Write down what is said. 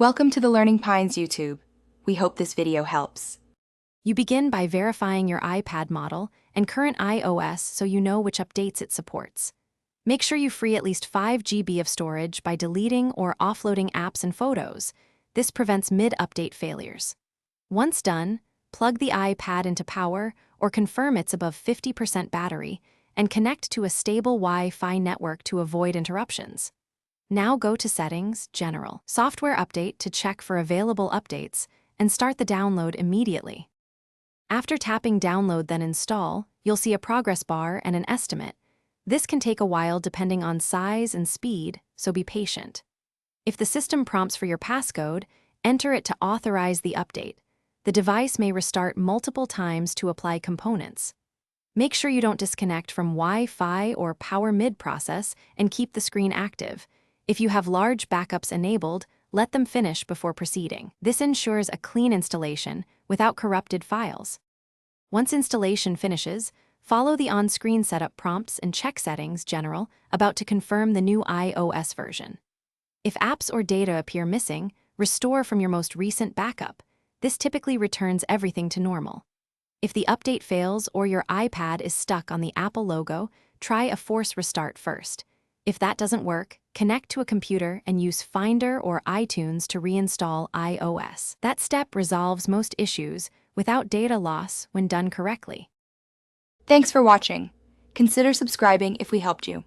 Welcome to the Learning Pines YouTube. We hope this video helps. You begin by verifying your iPad model and current iOS so you know which updates it supports. Make sure you free at least 5 GB of storage by deleting or offloading apps and photos. This prevents mid-update failures. Once done, plug the iPad into power or confirm it's above 50% battery and connect to a stable Wi-Fi network to avoid interruptions. Now go to Settings, General, Software Update to check for available updates and start the download immediately. After tapping Download then Install, you'll see a progress bar and an estimate. This can take a while depending on size and speed, so be patient. If the system prompts for your passcode, enter it to authorize the update. The device may restart multiple times to apply components. Make sure you don't disconnect from Wi-Fi or power mid-process and keep the screen active. If you have large backups enabled, let them finish before proceeding. This ensures a clean installation without corrupted files. Once installation finishes, follow the on-screen setup prompts and check Settings, General, about to confirm the new iOS version. If apps or data appear missing, restore from your most recent backup. This typically returns everything to normal. If the update fails or your iPad is stuck on the Apple logo, try a force restart first. If that doesn't work, connect to a computer and use Finder or iTunes to reinstall iOS. That step resolves most issues without data loss when done correctly. Thanks for watching. Consider subscribing if we helped you.